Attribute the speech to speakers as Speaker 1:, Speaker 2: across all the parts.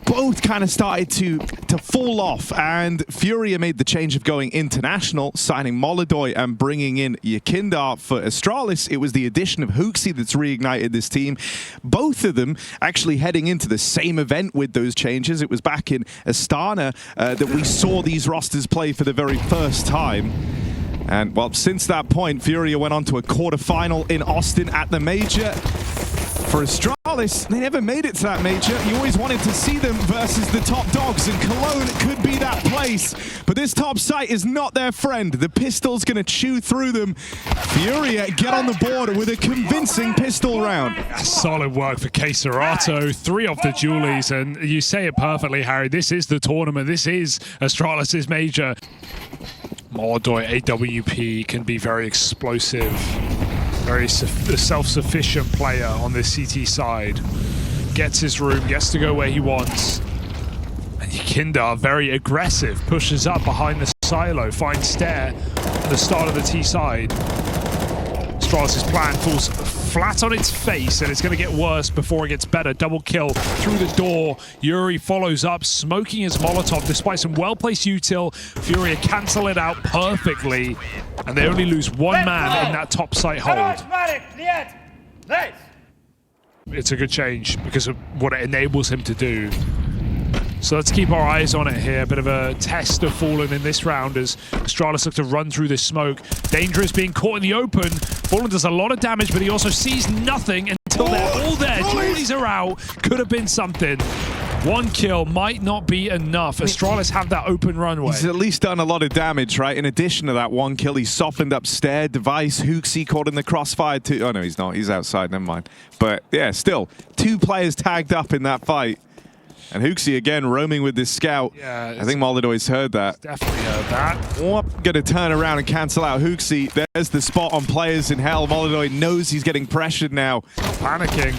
Speaker 1: both kind of started to fall off, and FURIA made the change of going international, signing Molodoj and bringing in Yakindar for Astralis. It was the addition of HooXi that's reignited this team. Both of them actually heading into the same event with those changes. It was back in Astana that we saw these rosters play for the very first time. And well, since that point, FURIA went on to a quarterfinal in Austin at the major. For Astralis, they never made it to that major. You always wanted to see them versus the top dogs, and Cologne could be that place. But this top site is not their friend. The pistol's going to chew through them. FURIA get on the board with a convincing pistol round.
Speaker 2: Solid work for KScerato. 3 off the dualies, and you say it perfectly, Harry. This is the tournament. This is Astralis' major. Molodoj AWP can be very explosive. Very self-sufficient player on this CT side. Gets his room, gets to go where he wants. And Yakindar, very aggressive, pushes up behind the silo, finds Stair at the start of the T side. Astralis' plan falls flat on its face, and it's going to get worse before it gets better. Double kill through the door. Yuri follows up, smoking his Molotov despite some well-placed util. FURIA cancel it out perfectly, and they only lose 1 man in that top site hold. It's a good change because of what it enables him to do. So let's keep our eyes on it here. A bit of a test of Fallen in this round as Astralis look to run through this smoke. Dangerous being caught in the open. Fallen does a lot of damage, but he also sees nothing until they're all there. Dualies are out. Could have been something. 1 kill might not be enough. Astralis have that open runway.
Speaker 1: He's at least done a lot of damage, right? In addition to that 1 kill, he softened up Stair, Device, HooXi caught in the crossfire too. Oh no, he's not. He's outside, never mind. But yeah, still, 2 players tagged up in that fight. And HooXi again roaming with this scout. Yeah, I think Molodoj's heard that.
Speaker 2: Definitely heard that.
Speaker 1: Gonna turn around and cancel out HooXi. There's the spot on players in hell. Molodoj knows he's getting pressured now.
Speaker 2: Panicking.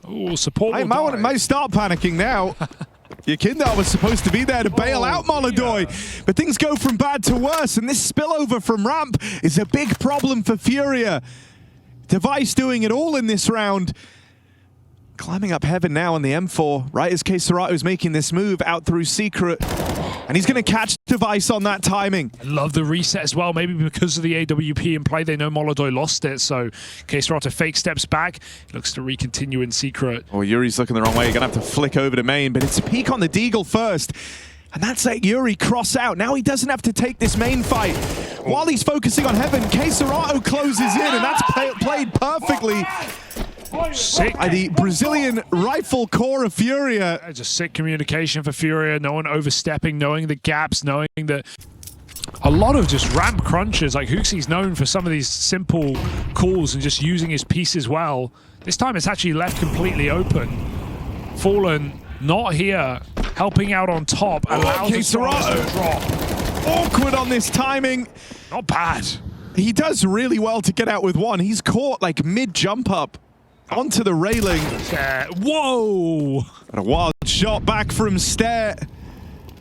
Speaker 2: Ooh, support.
Speaker 1: I might start panicking now. Yakindar was supposed to be there to bail out Molodoj, yeah. But things go from bad to worse, and this spillover from ramp is a big problem for FURIA. Device doing it all in this round. Climbing up heaven now on the M4, right as KScerato is making this move out through Secret. And he's going to catch Device on that timing.
Speaker 2: I love the reset as well. Maybe because of the AWP in play, they know Molodoj lost it. So KScerato fake steps back. He looks to recontinue in Secret.
Speaker 1: Oh, Yuri's looking the wrong way. You're going to have to flick over to main, but it's a peek on the Deagle first. And that's like Yuri cross out. Now he doesn't have to take this main fight. While he's focusing on heaven, KScerato closes in, and that's played perfectly.
Speaker 2: Sick.
Speaker 1: By the Brazilian rifle core of FURIA.
Speaker 2: It's a sick communication for FURIA. No one overstepping, knowing the gaps, knowing that a lot of just ramp crunches. Like HooXi's known for some of these simple calls and just using his pieces well. This time it's actually left completely open. Fallen not here, helping out on top, allows KScerato to drop.
Speaker 1: Awkward on this timing.
Speaker 2: Not bad.
Speaker 1: He does really well to get out with 1. He's caught like mid-jump up onto the railing.
Speaker 2: Whoa!
Speaker 1: And a wild shot back from Stair.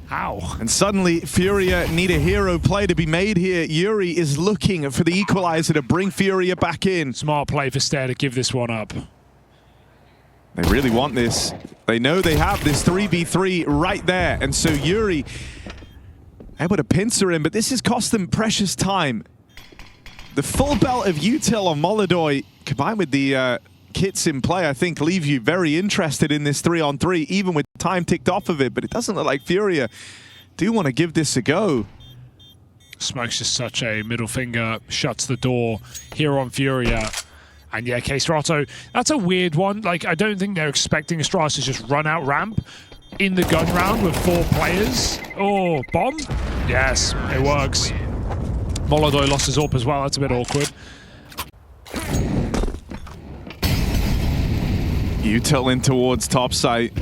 Speaker 2: Ow.
Speaker 1: And suddenly, FURIA need a hero play to be made here. Yuri is looking for the equalizer to bring FURIA back in.
Speaker 2: Smart play for Stair to give this one up.
Speaker 1: They really want this. They know they have this 3v3 right there. And so Yuri able to pincer him, but this has cost them precious time. The full belt of util on Molodoj, combined with the kits in play, I think leave you very interested in this 3-on-3, even with time ticked off of it. But it doesn't look like FURIA do want to give this a go.
Speaker 2: Smoke's just such a middle finger, shuts the door here on FURIA. And yeah, KScerato, that's a weird one. Like, I don't think they're expecting Astralis to just run out ramp in the gun round with 4 players. Oh, bomb? Yes, it works. Molodoj lost his AWP as well. That's a bit awkward.
Speaker 1: Util in towards top site.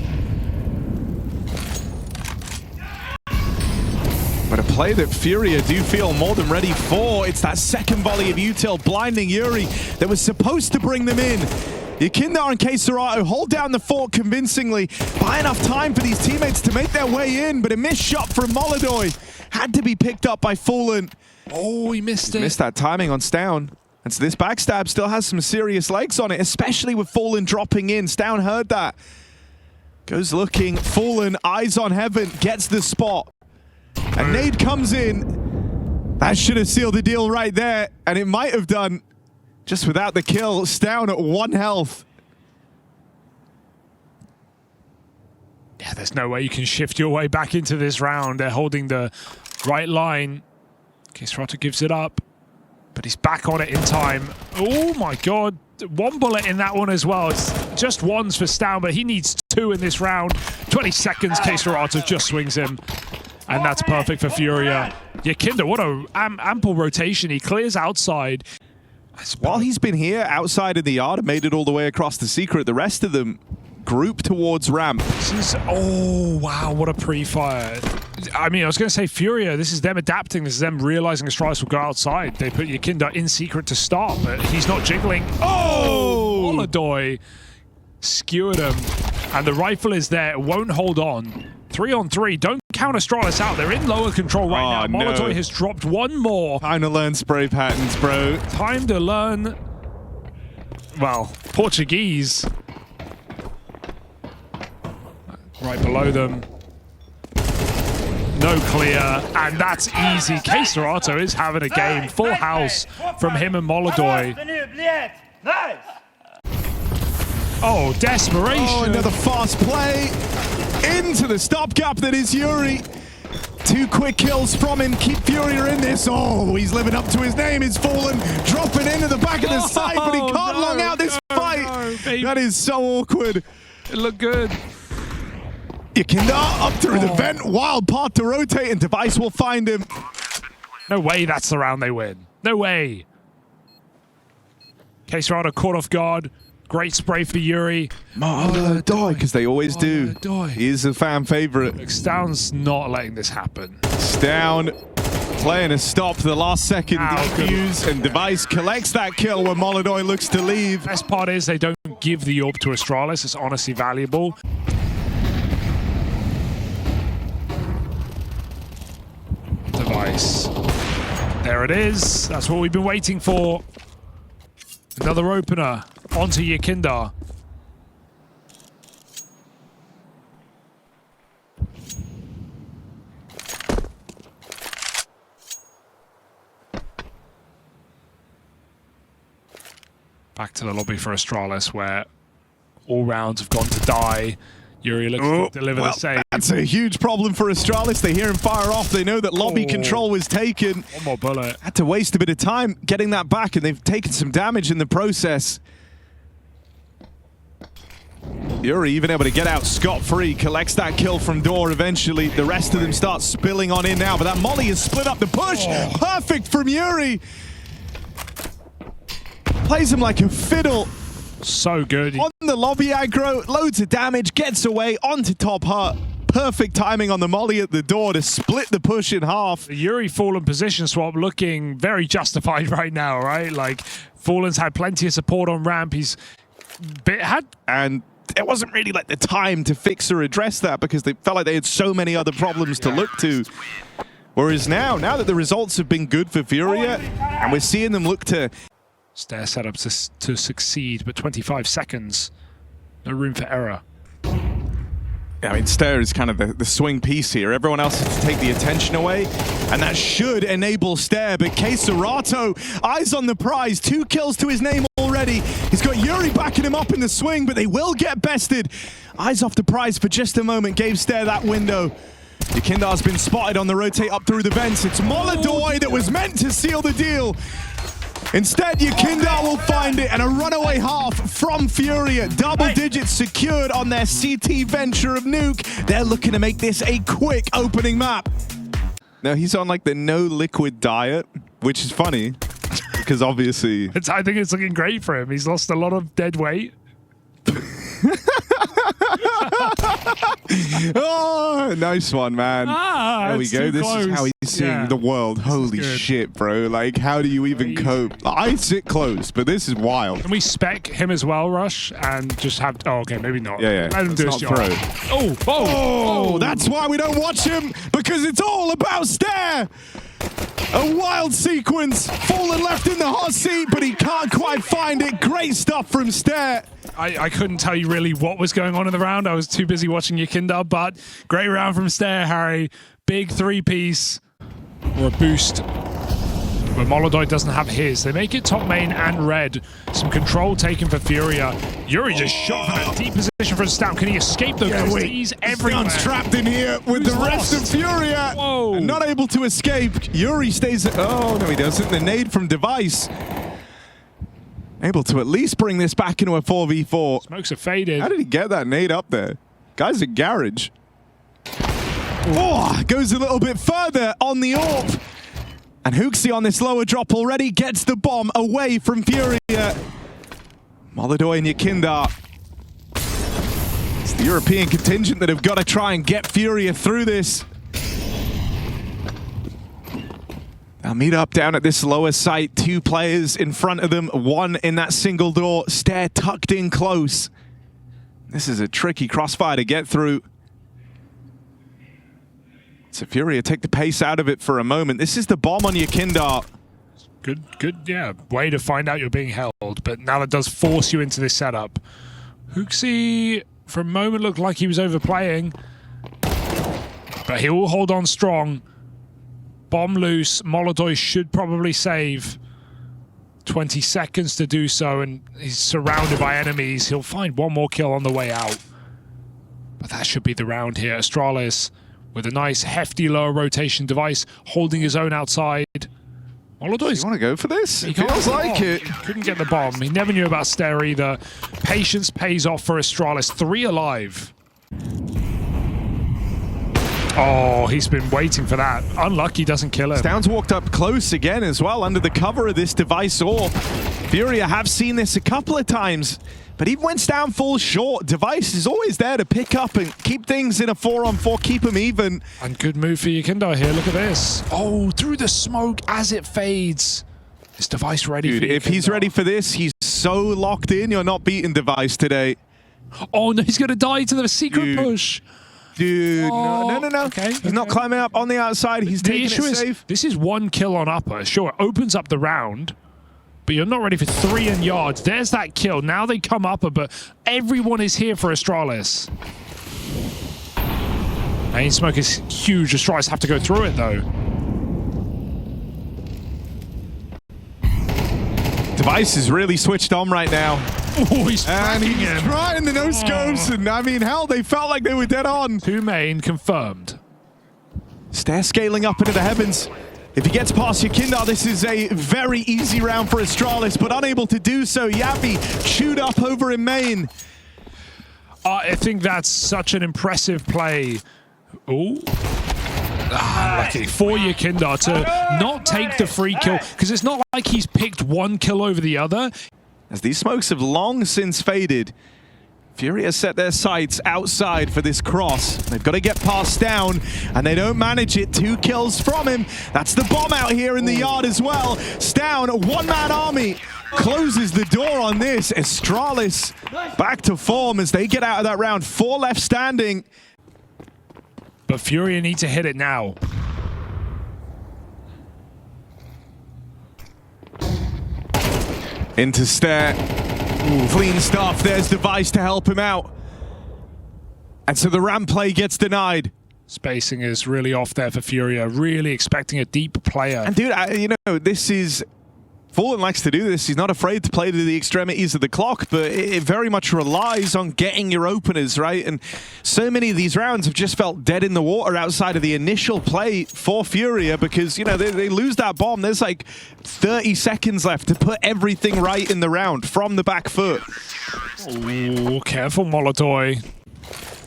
Speaker 1: But a play that FURIA do feel more than ready for. It's that second volley of util blinding Yuri that was supposed to bring them in. Yakindar and KScerato hold down the fort convincingly. Buy enough time for these teammates to make their way in, but a missed shot from Molodoj had to be picked up by Fallen.
Speaker 2: Oh, he missed it.
Speaker 1: Missed that timing on Stown. And so this backstab still has some serious legs on it, especially with Fallen dropping in. Stown heard that. Goes looking, Fallen, eyes on heaven, gets the spot. And nade comes in. That should have sealed the deal right there. And it might have done, just without the kill. Down at 1 health.
Speaker 2: Yeah, there's no way you can shift your way back into this round. They're holding the right line. Kisrata gives it up, but he's back on it in time. Oh my god. 1 bullet in that one as well. It's just ones for Stown, but he needs 2 in this round. 20 seconds, Kisrata just swings him. And that's perfect for FURIA. Yakinda, what a ample rotation. He clears outside.
Speaker 1: While he's been here outside of the yard and made it all the way across the secret, the rest of them group towards ramp.
Speaker 2: This is, oh wow, what a pre-fire. I mean, I was going to say FURIA, this is them adapting, this is them realizing Astralis will go outside. They put Yakinda in secret to start, but he's not jiggling. Oh! Molodoy skewered him, and the rifle is there, it won't hold on. 3-on-3, don't count Astralis out, they're in lower control right now. Molodoy has dropped 1 more.
Speaker 1: Time to learn spray patterns, bro.
Speaker 2: Time to learn, well, Portuguese. Right below them. No clear, and that's easy. Kisrata is having a game. Full house from him and Molodoy. Oh, desperation.
Speaker 1: Oh, another fast play into the stopgap that is Yuri. 2 quick kills from him. Keep FURIA in this. Oh, he's living up to his name. He's Fallen, dropping into the back of the side, but he can't long out this fight. That is so awkward.
Speaker 2: It looked good.
Speaker 1: Yakinda up through the vent. Wild path to rotate, and Device will find him.
Speaker 2: No way that's the round they win. No way. Kisrata caught off guard. Great spray for Yuri.
Speaker 1: Molodoy, because they always do. He is a fan favorite.
Speaker 2: Stown's not letting this happen.
Speaker 1: Stown playing a stop, the last second defuse, and Device collects that kill when Molodoy looks to leave.
Speaker 2: Best part is they don't give the AWP to Astralis. It's honestly valuable. Device. There it is. That's what we've been waiting for. Another opener onto Yakinda. Back to the lobby for Astralis, where all rounds have gone to die. Yuri looks to deliver the save.
Speaker 1: That's a huge problem for Astralis. They hear him fire off. They know that lobby control was taken.
Speaker 2: 1 more bullet.
Speaker 1: Had to waste a bit of time getting that back, and they've taken some damage in the process. Yuri even able to get out scot-free, collects that kill from Door eventually. The rest of them start spilling on in now, but that molly has split up the push. Perfect from Yuri. Plays him like a fiddle.
Speaker 2: So good.
Speaker 1: On the lobby aggro, loads of damage, gets away onto top hut. Perfect timing on the molly at the door to split the push in half.
Speaker 2: Yuri Fallen position swap looking very justified right now, right? Like, Fallen's had plenty of support on ramp. He's
Speaker 1: and it wasn't really like the time to fix or address that because they felt like they had so many other problems to look to. Whereas now that the results have been good for FURIA, and we're seeing them look to
Speaker 2: Stair setups to succeed, but 25 seconds. No room for error.
Speaker 1: I mean, Stair is kind of the swing piece here. Everyone else has to take the attention away, and that should enable Stair, but Kisrata, eyes on the prize. 2 kills to his name already. He's got Yuri backing him up in the swing, but they will get bested. Eyes off the prize for just a moment, gave Stair that window. Yakinda's been spotted on the rotate up through the vents. It's Molodoy that was meant to seal the deal. Instead, Yakinda will find it, and a runaway half from FURIA. Double digits secured on their CT venture of Nuke. They're looking to make this a quick opening map. Now, he's on like the no liquid diet, which is funny, because obviously...
Speaker 2: I think it's looking great for him. He's lost a lot of dead weight.
Speaker 1: Oh, nice one, man. There we go. This is how he's seeing the world. Holy shit, bro. Like, how do you even cope? I sit close, but this is wild.
Speaker 2: Can we spec him as well, Rush, and just have... Oh, okay, maybe not.
Speaker 1: Yeah.
Speaker 2: Let him do his job. Oh,
Speaker 1: that's why we don't watch him, because it's all about Stair. A wild sequence. Fallen left in the hot seat, but he can't quite find it. Great stuff from Stair.
Speaker 2: I couldn't tell you really what was going on in the round. I was too busy watching Yakindar, but great round from Stair, Harry. Big 3-piece or a boost. But Molodoi doesn't have his. They make it top main and red. Some control taken for FURIA. Yuri just shot from a deep position for Stout. Can he escape though? Because he's everywhere.
Speaker 1: Stan's trapped in here with the rest of FURIA.
Speaker 2: Whoa.
Speaker 1: Not able to escape. Yuri stays. Oh, no, he doesn't. The nade from Device. Able to at least bring this back into a 4v4.
Speaker 2: Smokes are faded.
Speaker 1: How did he get that nade up there? Guy's a garage. Oh, goes a little bit further on the AWP. And Hooksy on this lower drop already gets the bomb away from FURIA. Molodoi and Yakindar. It's the European contingent that have got to try and get FURIA through this. They'll meet up down at this lower site. 2 players in front of them, 1 in that single door. Stair tucked in close. This is a tricky crossfire to get through. So FURIA take the pace out of it for a moment. This is the bomb on Yakindar.
Speaker 2: Good, yeah. Way to find out you're being held, but now that does force you into this setup. Hooksy, for a moment, looked like he was overplaying, but he will hold on strong. Bomb loose. Molodoi should probably save. 20 seconds to do so, and he's surrounded by enemies. He'll find one more kill on the way out. But that should be the round here. Astralis with a nice hefty lower rotation Device holding his own outside. Molodoi's...
Speaker 1: You want to go for this?
Speaker 2: He
Speaker 1: It feels like it.
Speaker 2: Couldn't get the bomb. He never knew about Stair either. Patience pays off for Astralis. 3 alive. Oh, he's been waiting for that. Unlucky doesn't kill him.
Speaker 1: Stoun's walked up close again as well under the cover of this Device AWP. FURIA have seen this a couple of times, but even when Stoun falls short, Device is always there to pick up and keep things in a 4-on-4, keep them even.
Speaker 2: And good move for Yakindar here. Look at this. Oh, through the smoke as it fades. Is Device ready
Speaker 1: Dude,
Speaker 2: for
Speaker 1: if he's ready for this, he's so locked in, you're not beating Device today.
Speaker 2: Oh, no, he's going to die to the secret push.
Speaker 1: Dude,
Speaker 2: Oh,
Speaker 1: no.
Speaker 2: Okay,
Speaker 1: He's not climbing up on the outside. He's taking it safe.
Speaker 2: This is 1 kill on upper. Sure, it opens up the round, but you're not ready for 3 in yards. There's that kill. Now they come upper, but everyone is here for Astralis. Main smoke is huge. Astralis have to go through it, though.
Speaker 1: Device is really switched on right now.
Speaker 2: Oh, he's
Speaker 1: trying the no-scopes, and I mean, hell, they felt like they were dead on.
Speaker 2: 2 main confirmed.
Speaker 1: Stair scaling up into the heavens. If he gets past Yakindar, this is a very easy round for Astralis, but unable to do so. Yappy chewed up over in main.
Speaker 2: I think that's such an impressive play. Oh. Lucky for Yakindar to not take the free kill, because it's not like he's picked 1 kill over the other.
Speaker 1: As these smokes have long since faded, FURIA set their sights outside for this cross. They've got to get past Down, and they don't manage it. 2 kills from him. That's the bomb out here in the yard as well. Stoun, a 1-man army, closes the door on this. Astralis back to form as they get out of that round. 4 left standing.
Speaker 2: But FURIA need to hit it now.
Speaker 1: Into Stair. Clean stuff. There's Device to help him out. And so the ramp play gets denied.
Speaker 2: Spacing is really off there for FURIA. Really expecting a deep player.
Speaker 1: And dude, you know, this is... Fallen likes to do this. He's not afraid to play to the extremities of the clock, but it very much relies on getting your openers, right? And so many of these rounds have just felt dead in the water outside of the initial play for FURIA because, you know, they lose that bomb. There's like 30 seconds left to put everything right in the round from the back foot.
Speaker 2: Oh, careful, Molodoi.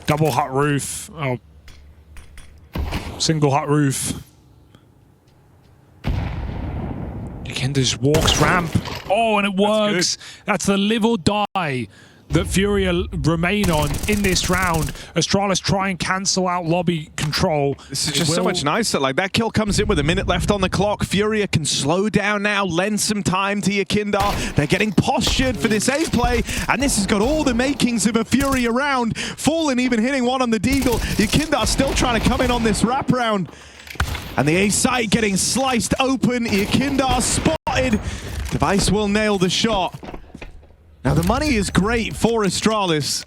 Speaker 2: Double hut roof. Oh. Single hut roof. Yakindar just walks ramp. Oh, and it works. That's the live or die that FURIA remain on in this round. Astralis try and cancel out lobby control.
Speaker 1: This is just so much nicer. Like, that kill comes in with a minute left on the clock. FURIA can slow down now, lend some time to Yakindar. They're getting postured for this A play, and this has got all the makings of a FURIA round. Fallen even hitting one on the deagle. Yakindar still trying to come in on this wrap round. And the A site getting sliced open. Yakindar spotted. Device will nail the shot. Now the money is great for Astralis.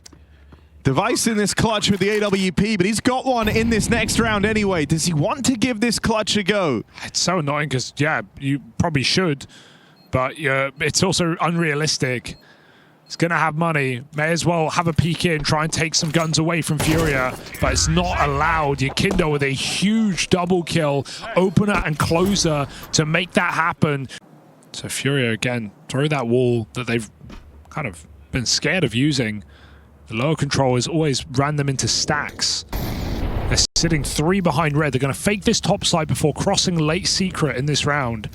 Speaker 1: Device in this clutch with the AWP, but he's got one in this next round anyway. Does he want to give this clutch a go?
Speaker 2: It's so annoying because, yeah, you probably should, but it's also unrealistic. He's going to have money. May as well have a peek in, try and take some guns away from FURIA, but it's not allowed. Yakindo with a huge double kill, opener and closer to make that happen. So FURIA, again, throw that wall that they've kind of been scared of using. The lower control has always ran them into stacks. They're sitting 3 behind red. They're going to fake this top side before crossing late secret in this round.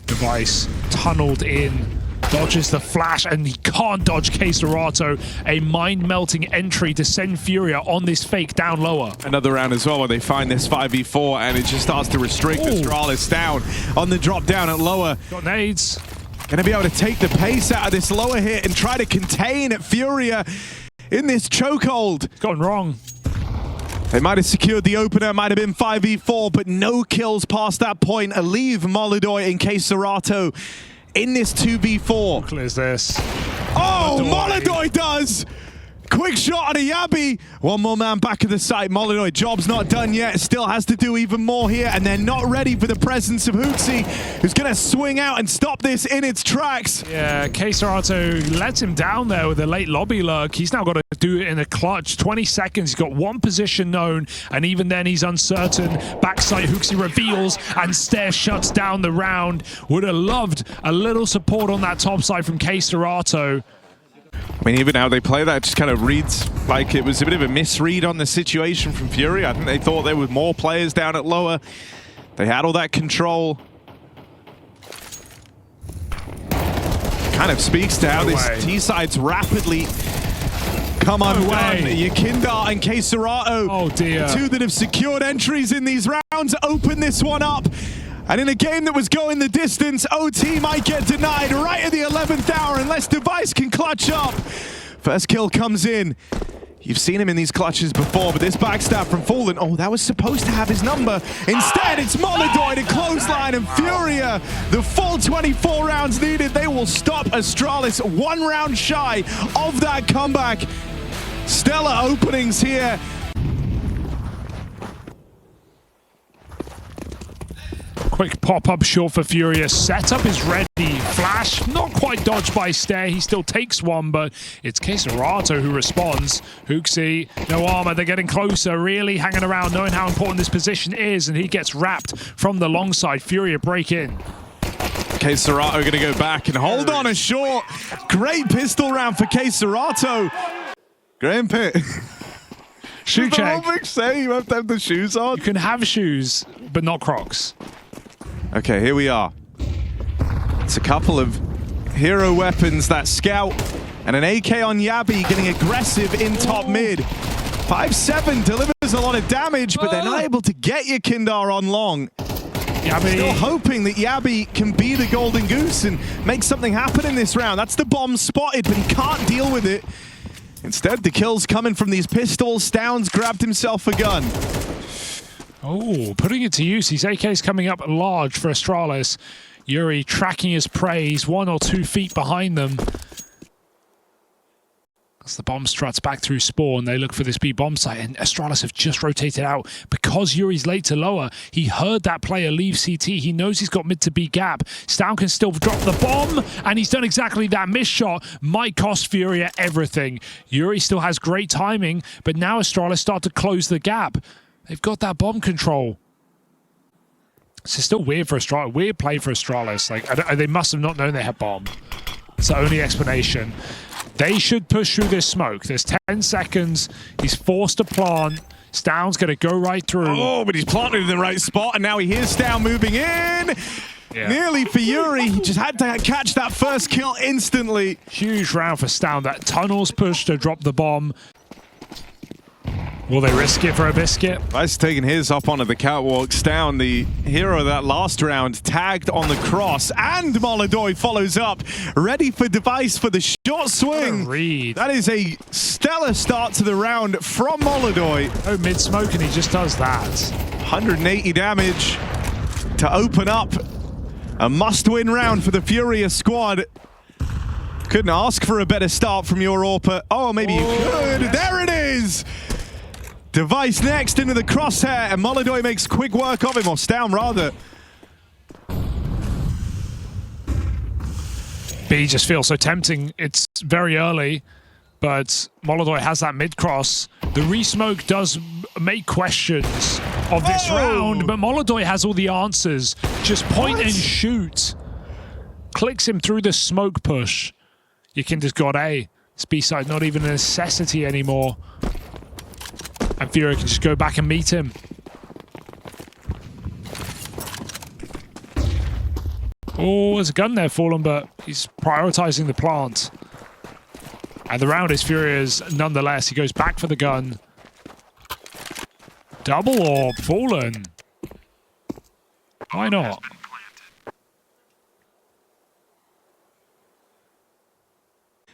Speaker 2: Device tunneled in, dodges the flash, and he can't dodge K-Serato. A mind-melting entry to send FURIA on this fake down lower.
Speaker 1: Another round as well where they find this 5v4 and it just starts to restrict Astralis down on the drop down at lower.
Speaker 2: Got nades.
Speaker 1: Going to be able to take the pace out of this lower hit and try to contain FURIA in this chokehold.
Speaker 2: It's gone wrong.
Speaker 1: They might have secured the opener, might have been 5v4, but no kills past that point. A leave Molodoy and K-Serato in this 2v4.
Speaker 2: How clear is this?
Speaker 1: Oh, Molodoy does! Quick shot on a Yabi. One more man back at the site. Molodoy, job's not done yet. Still has to do even more here, and they're not ready for the presence of Hooksy, who's going to swing out and stop this in its tracks.
Speaker 2: Yeah, K-Serato lets him down there with a late lobby lurk. He's now got to do it in a clutch. 20 seconds. He's got one position known, and even then he's uncertain. Backside, Hooksy reveals, and Stair shuts down the round. Would have loved a little support on that top side from K-Serato.
Speaker 1: I mean, even how they play that just kind of reads like it was a bit of a misread on the situation from FURIA. I think they thought there were more players down at lower. They had all that control. Kind of speaks to how this T-side's rapidly come undone. Yakindo and K-Serato,
Speaker 2: oh dear,
Speaker 1: two that have secured entries in these rounds, open this one up. And in a game that was going the distance, OT might get denied right at the 11th hour unless Device can clutch up. First kill comes in. You've seen him in these clutches before, but this backstab from Fallen, oh, that was supposed to have his number. Instead, it's Molodoy to clothesline, and FURIA, the full 24 rounds needed. They will stop Astralis 1 round shy of that comeback. Stellar openings here.
Speaker 2: Quick pop-up short for FURIA. Setup is ready. Flash, not quite dodged by Stair. He still takes one, but it's K-Serato who responds. Hooksy, no armor. They're getting closer, really hanging around, knowing how important this position is, and he gets wrapped from the long side. FURIA break in.
Speaker 1: K-Serato going to go back and hold on a short. Great pistol round for K-Serato. Graham Pitt.
Speaker 2: Shoe check.
Speaker 1: Say you have to have the shoes on.
Speaker 2: You can have shoes, but not Crocs.
Speaker 1: Okay, here we are. It's a couple of hero weapons, that scout and an AK on Yabi getting aggressive in top mid. 5-7 delivers a lot of damage, but they're not able to get Yakindo on long.
Speaker 2: Yabi.
Speaker 1: Still hoping that Yabi can be the golden goose and make something happen in this round. That's the bomb spotted, but he can't deal with it. Instead, the kill's coming from these pistols. Stowns grabbed himself a gun.
Speaker 2: Oh, putting it to use. His AK's coming up large for Astralis. Yuri tracking his prey. He's 1 or 2 feet behind them. As the bomb struts back through spawn, they look for this B bomb site, and Astralis have just rotated out. Because Yuri's late to lower, he heard that player leave CT. He knows he's got mid to B gap. Stown can still drop the bomb, and he's done exactly that. Missed shot might cost FURIA everything. Yuri still has great timing, but now Astralis start to close the gap. They've got that bomb control. It's still weird for Astralis. Weird play for Astralis. Like, they must have not known they had bomb. It's the only explanation. They should push through this smoke. There's 10 seconds. He's forced to plant. Stown's going to go right through.
Speaker 1: Oh, but he's planted in the right spot, and now he hears Stown moving in. Yeah. Nearly for Yuri. He just had to catch that first kill instantly.
Speaker 2: Huge round for Stown. That tunnel's pushed to drop the bomb. Will they risk it for a biscuit?
Speaker 1: Vice taking his up onto the catwalk. Stown, the hero of that last round, tagged on the cross, and Molodoy follows up, ready for Device for the short swing.
Speaker 2: Read.
Speaker 1: That is a stellar start to the round from Molodoy.
Speaker 2: Oh, mid-smoke, and he just does that.
Speaker 1: 180 damage to open up a must-win round for the FURIA squad. Couldn't ask for a better start from your AWP. Oh, maybe you could. There it is! Device next into the crosshair, and Molodoy makes quick work of him, or Stown rather.
Speaker 2: B just feels so tempting. It's very early, but Molodoy has that mid-cross. The re-smoke does make questions of this round, but Molodoy has all the answers. Just point and shoot. Clicks him through the smoke push. Yakinda's got A. This B-side not even a necessity anymore. And FURIA can just go back and meet him. Oh, there's a gun there fallen, but he's prioritizing the plant. And the round is FURIA's nonetheless. He goes back for the gun. Double orb fallen. Why not?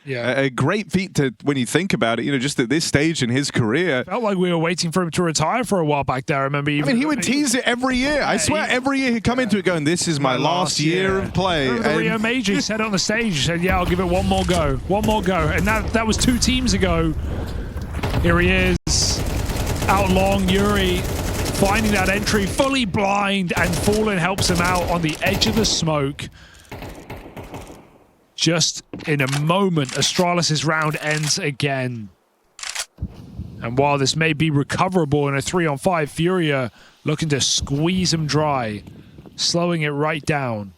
Speaker 2: Yeah,
Speaker 1: A great feat to, when you think about it, you know, just at this stage in his career.
Speaker 2: felt like we were waiting for him to retire for a while back there. I remember even.
Speaker 1: I mean, he would tease it every year. I swear, every year he'd come into it going, "This is my last year of play."
Speaker 2: Remember the Rio Major, he said it on the stage. He said, "Yeah, I'll give it one more go, and that was 2 teams ago." Here he is, out long. Yuri finding that entry, fully blind, and Fallen helps him out on the edge of the smoke. Just in a moment, Astralis' round ends again. And while this may be recoverable in a 3-on-5, FURIA looking to squeeze him dry, slowing it right down.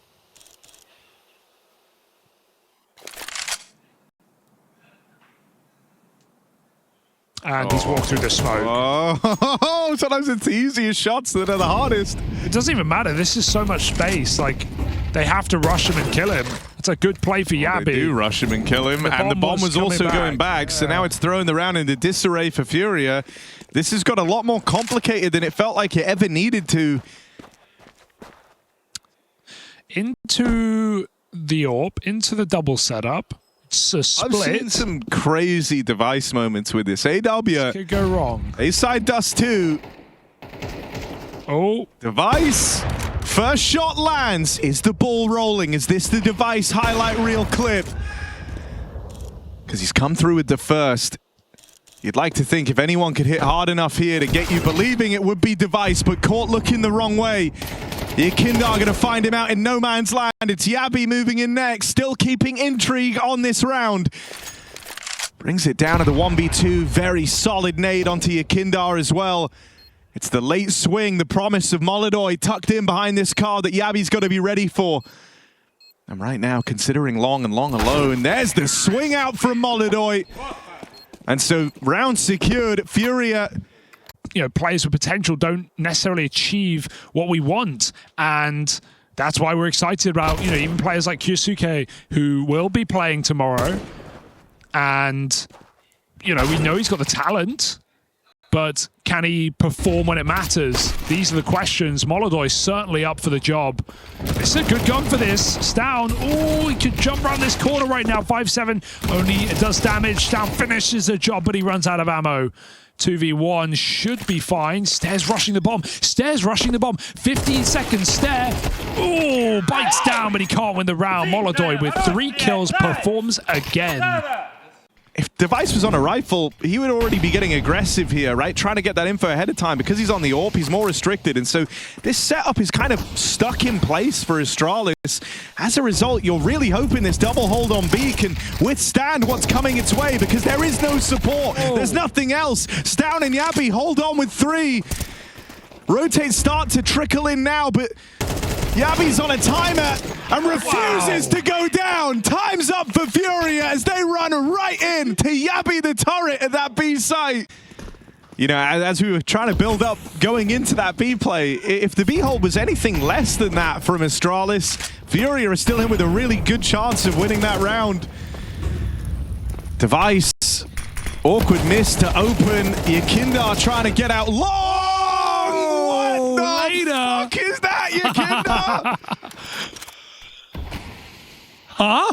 Speaker 2: And he's walked through the smoke.
Speaker 1: Oh, sometimes it's the easiest shots that are the hardest.
Speaker 2: It doesn't even matter. This is so much space. Like, they have to rush him and kill him. It's a good play for Yabi.
Speaker 1: They do rush him and kill him, and the bomb was also going back, so now it's throwing the round into disarray for FURIA. This has got a lot more complicated than it felt like it ever needed to.
Speaker 2: Into the AWP, into the double setup. It's a split.
Speaker 1: I've seen some crazy device moments with this. AW
Speaker 2: could go wrong.
Speaker 1: A-side dust 2.
Speaker 2: Oh.
Speaker 1: Device. First shot lands. Is the ball rolling? Is this the Device highlight reel clip? Because he's come through with the first. You'd like to think if anyone could hit hard enough here to get you believing it would be Device, but caught looking the wrong way. Yakinda are going to find him out in no man's land. It's Yabi moving in next, still keeping intrigue on this round. Brings it down to the 1v2. Very solid nade onto Yakinda as well. It's the late swing, the promise of Molodoy tucked in behind this car that Yabi's got to be ready for. And right now, considering long and long alone, there's the swing out from Molodoy. And so, round secured. FURIA,
Speaker 2: you know, players with potential don't necessarily achieve what we want. And that's why we're excited about, you know, even players like Kyosuke, who will be playing tomorrow. And, you know, we know he's got the talent. But can he perform when it matters? These are the questions. Molodoy's certainly up for the job. It's a good gun for this. Stown, oh, he could jump around this corner right now. 5-7, only it does damage. Stown finishes the job, but he runs out of ammo. 2v1 should be fine. Stairs rushing the bomb. Stairs rushing the bomb. 15 seconds. Stair. Oh, bites down, but he can't win the round. Molodoy with 3 kills performs again.
Speaker 1: if Device was on a rifle, he would already be getting aggressive here, right? Trying to get that info ahead of time. Because he's on the AWP, he's more restricted. And so this setup is kind of stuck in place for Astralis. As a result, you're really hoping this double hold on B can withstand what's coming its way, because there is no support. There's nothing else. Stown and Yabi hold on with 3. Rotates start to trickle in now, but Yabi's on a timer and refuses to go down. Time's up for FURIA as they run right in to Yabi the turret at that B site. You know, as we were trying to build up going into that B play, if the B hold was anything less than that from Astralis, FURIA is still in with a really good chance of winning that round. Device, awkward miss to open. Yakinda trying to get out long. What the fuck is that, Yakinda?
Speaker 2: Huh?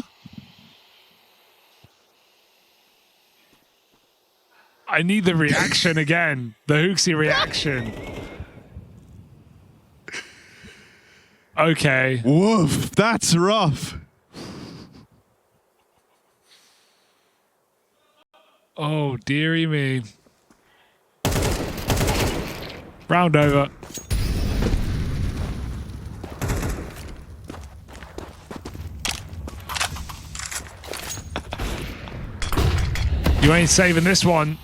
Speaker 2: I need the reaction again. The Hooksy reaction. Okay.
Speaker 1: Woof, that's rough.
Speaker 2: Oh, dearie me. Round over. You ain't saving this one.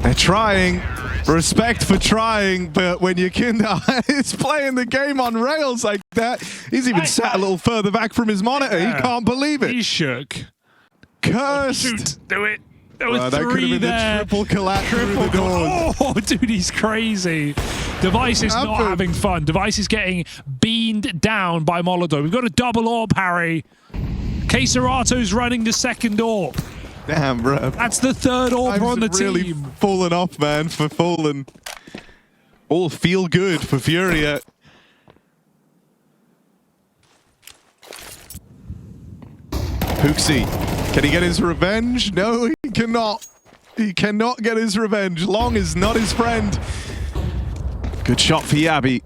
Speaker 1: They're trying. Respect for trying, but when Yakindar is playing the game on rails like that, he's even sat a little further back from his monitor. He can't believe it.
Speaker 2: He's shook.
Speaker 1: Cursed.
Speaker 2: Shoot, do it. There was
Speaker 1: that could have been
Speaker 2: there.
Speaker 1: the triple collapse through the door.
Speaker 2: Oh, dude, he's crazy. Device is not having fun. Device is getting beamed down by Molodoi. We've got a double orb, Harry. Caserato's running the second orb.
Speaker 1: Damn, bro.
Speaker 2: That's the third orb on the
Speaker 1: really
Speaker 2: team.
Speaker 1: Fallen off, man, for Fallen. All feel good for FURIA. Hooksy, can he get his revenge? No, he cannot. He cannot get his revenge. Long is not his friend. Good shot for Yabi.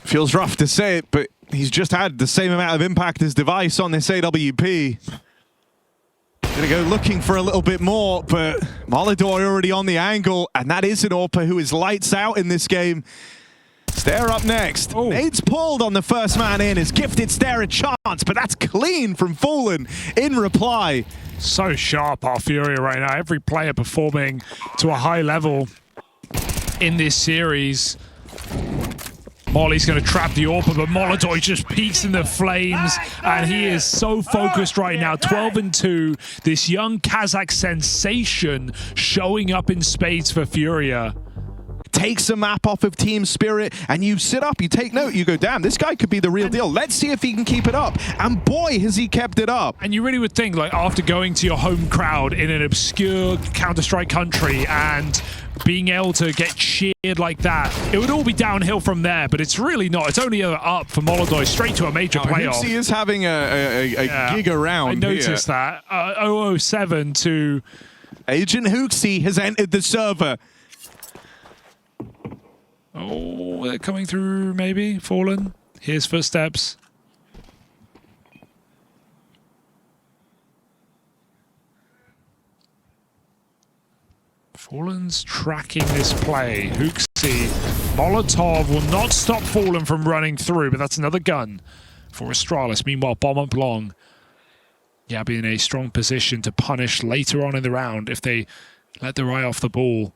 Speaker 1: Feels rough to say it, but he's just had the same amount of impact as Device on this AWP. Gonna go looking for a little bit more, but Molodoi already on the angle, and that is an AWPer who is lights out in this game. Stare up next.
Speaker 2: Oh.
Speaker 1: Nades pulled on the first man in, is gifted Stare a chance, but that's clean from Fallen in reply.
Speaker 2: So sharp, our FURIA right now. Every player performing to a high level in this series. Molly's going to trap the AWPer, but Molodoi just peeks in the flames, and he is so focused right now. 12-2, this young Kazakh sensation showing up in spades for FURIA.
Speaker 1: Takes a map off of Team Spirit, and you sit up, you take note, you go, damn, this guy could be the real deal. Let's see if he can keep it up. And boy, has he kept it up.
Speaker 2: And you really would think, like, after going to your home crowd in an obscure Counter-Strike country and being able to get cheered like that, it would all be downhill from there, but it's really not. It's only up for Molodoi, straight to a major playoff.
Speaker 1: He is having a gig around.
Speaker 2: I noticed that. 007 to...
Speaker 1: Agent Hooksy has entered the server.
Speaker 2: Oh, they're coming through, maybe. Fallen. Here's footsteps. Fallen's tracking this play. Hooksy. Molotov will not stop Fallen from running through, but that's another gun for Astralis. Meanwhile, bomb up long. Yeah, be in a strong position to punish later on in the round if they let their eye off the ball.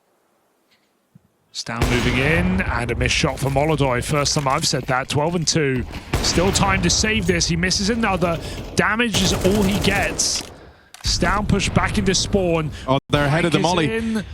Speaker 2: Stan moving in, and a missed shot for Molodoi. First time I've said that. 12-2. Still time to save this. He misses another. Damage is all he gets. Stan pushed back into spawn.
Speaker 1: Oh, they're ahead of the molly.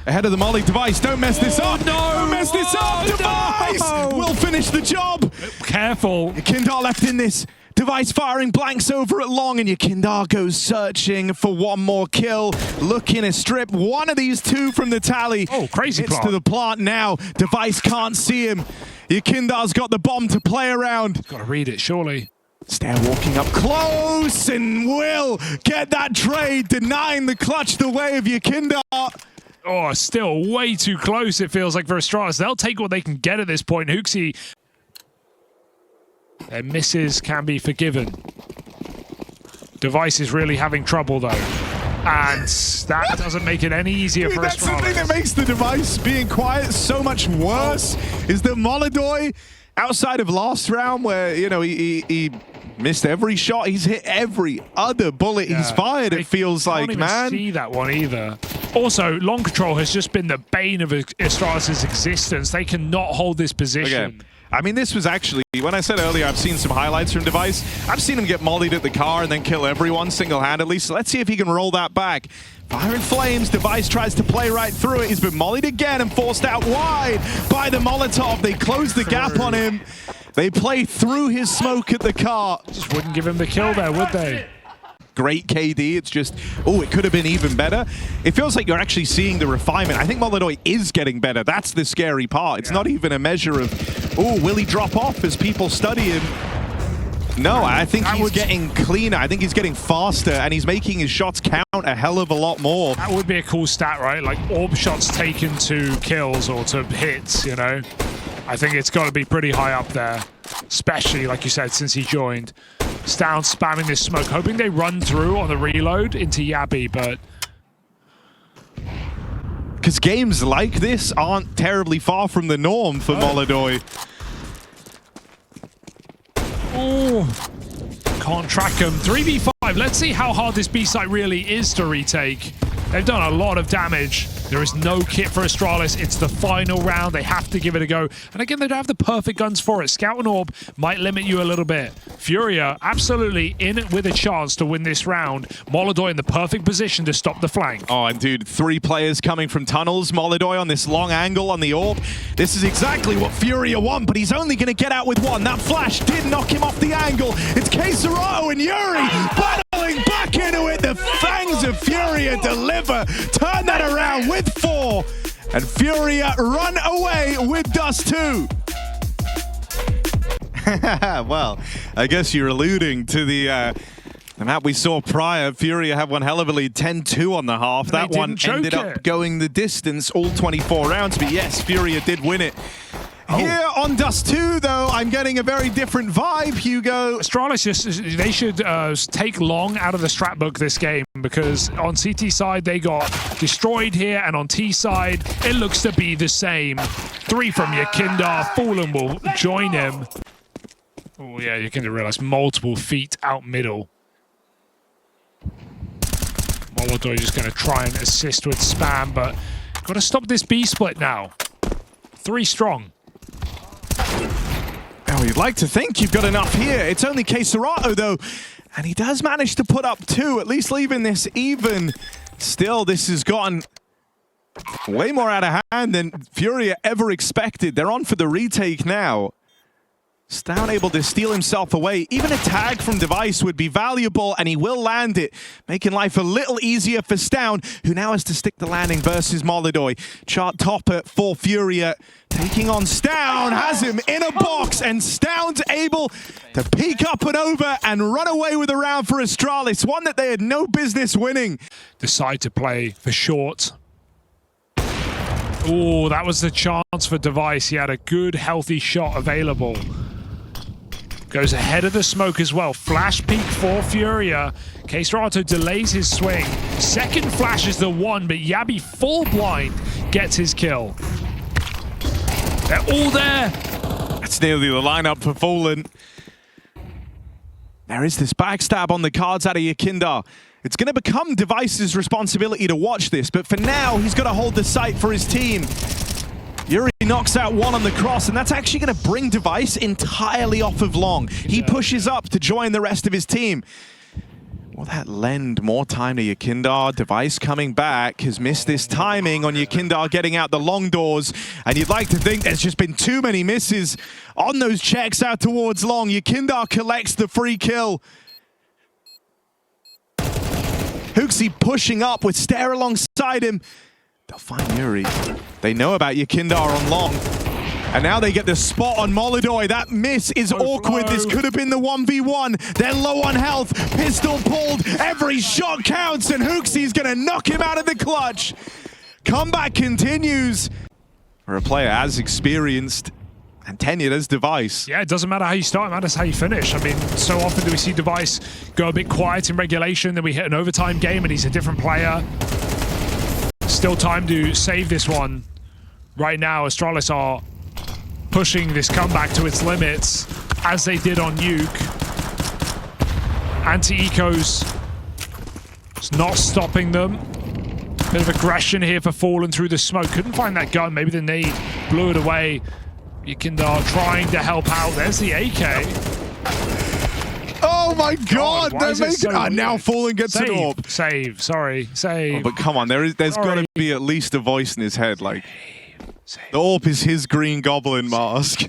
Speaker 1: Ahead of the molly. Device, don't mess this up.
Speaker 2: No!
Speaker 1: Don't mess this up. Device will finish the job.
Speaker 2: Careful.
Speaker 1: Yakindar left in this. Device firing blanks over at long, and Yakindar goes searching for one more kill. Looking to strip one of these two from the tally.
Speaker 2: Oh, crazy
Speaker 1: plant.
Speaker 2: plant.
Speaker 1: To the plant now. Device can't see him. Yakindar's got the bomb to play around.
Speaker 2: Got to read it, surely.
Speaker 1: Stare walking up close and will get that trade, denying the clutch the way of Yakindar.
Speaker 2: Oh, still way too close, it feels like, for Astralis. They'll take what they can get at this point. Hooksy. Their misses can be forgiven. Device is really having trouble, though. And that doesn't make it any easier for Astralis.
Speaker 1: That's the thing that makes the Device being quiet so much worse, is that Molodoi, outside of last round where, you know, he missed every shot, he's hit every other bullet he's fired, it feels like, man.
Speaker 2: I can't even see that one either. Also, long control has just been the bane of Astralis' existence. They cannot hold this position.
Speaker 1: Okay. I mean, this was actually, when I said earlier, I've seen some highlights from Device. I've seen him get mollied at the car and then kill everyone single-handedly. So let's see if he can roll that back. Fire and flames. Device tries to play right through it. He's been mollied again and forced out wide by the Molotov. They close the gap on him. They play through his smoke at the car.
Speaker 2: Just wouldn't give him the kill there, would they?
Speaker 1: Great KD. It's just, oh, it could have been even better. It feels like you're actually seeing the refinement. I think Molodoi is getting better. That's the scary part. It's not even a measure of, oh, will he drop off as people study him? No, I think he's getting cleaner. I think he's getting faster, and he's making his shots count a hell of a lot more.
Speaker 2: That would be a cool stat, right? Like orb shots taken to kills or to hits, you know? I think it's got to be pretty high up there, especially, like you said, since he joined. Stound spamming this smoke, hoping they run through on the reload into Yabi, but...
Speaker 1: Because games like this aren't terribly far from the norm for Molodoi.
Speaker 2: Oh, can't track him. 3v5. Let's see how hard this B site really is to retake. They've done a lot of damage. There is no kit for Astralis. It's the final round. They have to give it a go. And again, they don't have the perfect guns for it. Scout and Orb might limit you a little bit. FURIA absolutely in with a chance to win this round. Molodoi in the perfect position to stop the flank.
Speaker 1: Oh, and dude, 3 players coming from tunnels. Molodoi on this long angle on the Orb. This is exactly what FURIA want, but he's only going to get out with one. That flash did knock him off the angle. It's K-Serato and Yuri battling back into it. The fangs of FURIA deliver. Turn that around with 4. And FURIA run away with Dust 2. Well, I guess you're alluding to the map we saw prior. FURIA had one hell of a lead, 10-2 on the half. That one ended up going the distance all 24 rounds. But yes, FURIA did win it. Here on Dust 2, though, I'm getting a very different vibe, Hugo.
Speaker 2: Astralis, they should take long out of the strat book this game, because on CT side, they got destroyed here, and on T side, it looks to be the same. 3 from Yakinda. Fallen will join him. Oh, yeah, Yakinda realized multiple feet out middle. Molodoi just going to try and assist with spam, but got to stop this B split now. 3 strong.
Speaker 1: Oh, you'd like to think you've got enough here. It's only K-Serato, though, and he does manage to put up 2, at least leaving this even. Still, this has gotten way more out of hand than FURIA ever expected. They're on for the retake now. Stound able to steal himself away. Even a tag from Device would be valuable, and he will land it, making life a little easier for Stound, who now has to stick the landing versus Molodoi. Chart topper for FURIA, taking on Stound, has him in a box, and Stound's able to peek up and over and run away with a round for Astralis, one that they had no business winning.
Speaker 2: Decide to play for short. Oh, that was the chance for Device. He had a good, healthy shot available. Goes ahead of the smoke as well. Flash peek for FURIA. K-Serato delays his swing. Second flash is the one, but Yabi full blind gets his kill. They're all there.
Speaker 1: That's nearly the lineup for Fallen. There is this backstab on the cards out of Yakinda. It's going to become Device's responsibility to watch this, but for now, he's got to hold the site for his team. Yuri knocks out 1 on the cross, and that's actually going to bring Device entirely off of long. He pushes up to join the rest of his team. Will that lend more time to Yakinda? Device coming back, has missed this timing on Yakinda getting out the long doors, and you'd like to think there's just been too many misses on those checks out towards long. Yakinda collects the free kill. HooXi pushing up with Stare alongside him. They'll find Yuri. They know about Yakinda on long. And now they get the spot on Molodoi. That miss is awkward. This could have been the 1v1. They're low on health. Pistol pulled. Every shot counts, and HooXi's going to knock him out of the clutch. Comeback continues for a player as experienced and tenured as Device.
Speaker 2: Yeah, it doesn't matter how you start, it matters how you finish. I mean, so often do we see Device go a bit quiet in regulation, then we hit an overtime game and he's a different player. Still time to save this one. Right now, Astralis are pushing this comeback to its limits, as they did on Nuke. Anti-Ecos is not stopping them. Bit of aggression here for Fallen through the smoke. Couldn't find that gun. Maybe the nade blew it away. Yakinda trying to help out. There's the AK.
Speaker 1: Oh my God! They're making so now Fallen gets an orb.
Speaker 2: Save. Sorry. Save.
Speaker 1: Oh, but come on, there's got to be at least a voice in his head. Like, the orb is his green goblin mask.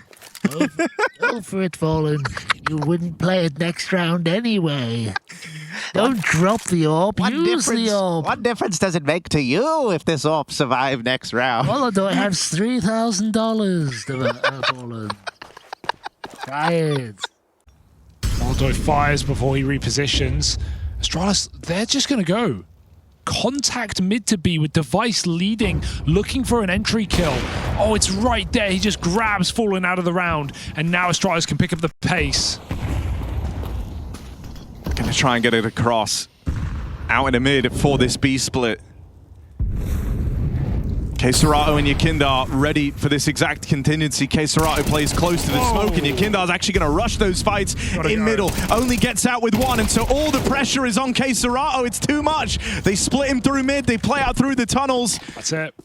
Speaker 3: Go for it, Fallen. You wouldn't play it next round anyway. Don't drop the orb. Use the orb.
Speaker 4: What difference does it make to you if this orb survives next round?
Speaker 3: Molodoi has $3,000 to Fallen. Try it.
Speaker 2: Molodoi fires before he repositions. Astralis, they're just going to go. Contact mid to B with Device leading, looking for an entry kill. Oh, it's right there. He just grabs Fallen out of the round, and now Astralis can pick up the pace.
Speaker 1: Gonna try and get it across. Out in the mid for this B split. K-Serato and Yakindar ready for this exact contingency. K-Serato plays close to the smoke, and Yakindar's actually going to rush those fights in middle. Only gets out with one, and so all the pressure is on K-Serato. It's too much. They split him through mid. They play out through the tunnels.
Speaker 2: That's it.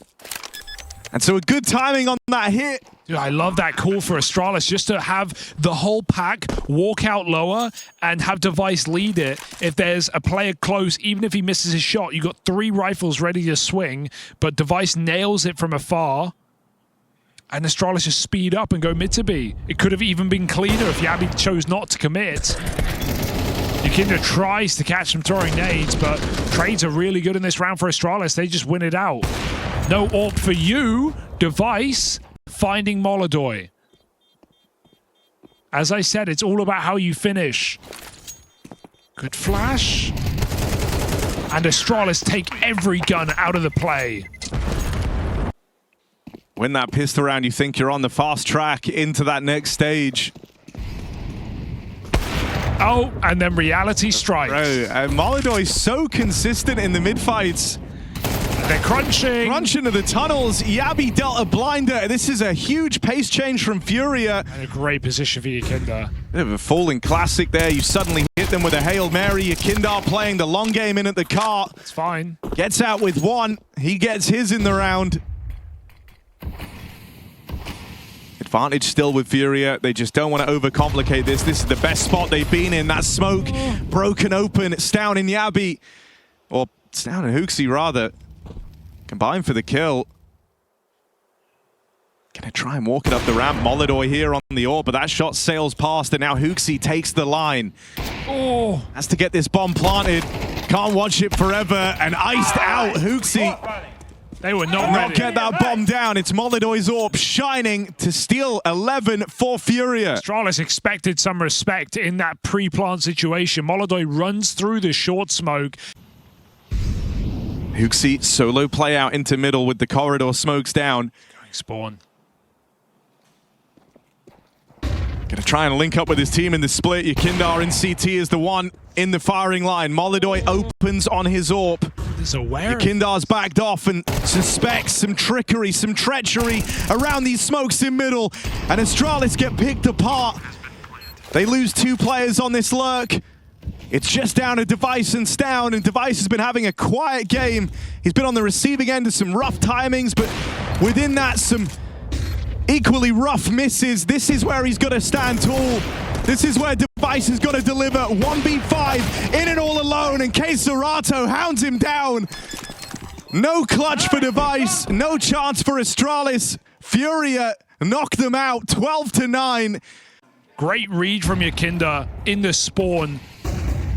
Speaker 1: And so a good timing on that hit.
Speaker 2: Dude, I love that call for Astralis, just to have the whole pack walk out lower and have Device lead it. If there's a player close, even if he misses his shot, you got 3 rifles ready to swing, but Device nails it from afar. And Astralis just speed up and go mid to B. It could have even been cleaner if Yabi chose not to commit. Yakinda tries to catch them throwing nades, but trades are really good in this round for Astralis. They just win it out. No AWP for you, Device. Finding Molodoy. As I said, it's all about how you finish. Good flash. And Astralis take every gun out of the play.
Speaker 1: Win that pistol round, you think you're on the fast track into that next stage.
Speaker 2: Oh, and then reality strikes.
Speaker 1: Bro, and Molodoy's so consistent in the mid-fights.
Speaker 2: They're crunching.
Speaker 1: Crunch into the tunnels. Yabi dealt a blinder. This is a huge pace change from FURIA.
Speaker 2: And a great position for Yakinda.
Speaker 1: Bit of a falling classic there. You suddenly hit them with a Hail Mary. Yakindar playing the long game in at the cart.
Speaker 2: It's fine.
Speaker 1: Gets out with one. He gets his in the round. Advantage still with FURIA. They just don't want to overcomplicate this. This is the best spot they've been in. That smoke broken open. It's down in Yabi. Or it's down in Hooksy, rather. Combine for the kill. Gonna try and walk it up the ramp. Molodoy here on the AWP, but that shot sails past, and now Hooksy takes the line.
Speaker 2: Oh,
Speaker 1: Has to get this bomb planted. Can't watch it forever, and iced out
Speaker 2: they
Speaker 1: Hooksy.
Speaker 2: were not
Speaker 1: Not
Speaker 2: ready.
Speaker 1: get that bomb down. It's Molodoy's AWP shining to steal 11 for FURIA.
Speaker 2: Astralis expected some respect in that pre-plant situation. Molodoy runs through the short smoke.
Speaker 1: Hooksy solo play out into middle with the corridor smokes down.
Speaker 2: Going spawn.
Speaker 1: Gonna try and link up with his team in the split. Yakindar in CT is the one in the firing line. Molodoy opens on his AWP.
Speaker 2: He's aware.
Speaker 1: Yakindar's backed off and suspects some trickery, some treachery around these smokes in middle. And Astralis get picked apart. They lose 2 players on this lurk. It's just down to Device and Stown, and Device has been having a quiet game. He's been on the receiving end of some rough timings, but within that, some equally rough misses. This is where he's got to stand tall. This is where Device has got to deliver. 1v5 in and all alone, and K-Serato hounds him down. No clutch for Device, no chance for Astralis. FURIA knock them out 12-9.
Speaker 2: Great read from Yakinda in the spawn,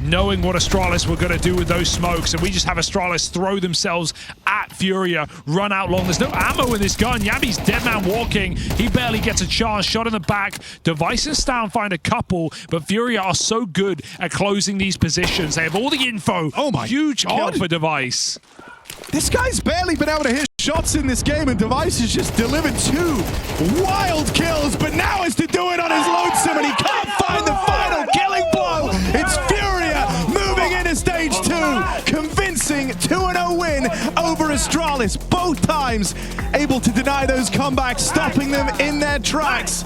Speaker 2: knowing what Astralis were going to do with those smokes, and we just have Astralis throw themselves at FURIA, run out long. There's no ammo in this gun. Yabi's dead man walking. He barely gets a chance. Shot in the back. Device and Stown find a couple, but FURIA are so good at closing these positions. They have all the info.
Speaker 1: Oh my
Speaker 2: Huge
Speaker 1: God.
Speaker 2: kill for Device.
Speaker 1: This guy's barely been able to hit shots in this game, and Device has just delivered 2 wild kills, but now has to do it on his lonesome, and he can't find the final killing blow. It's FURIA moving into stage 2, convincing 2-0 win over Astralis. Both times able to deny those comebacks, stopping them in their tracks.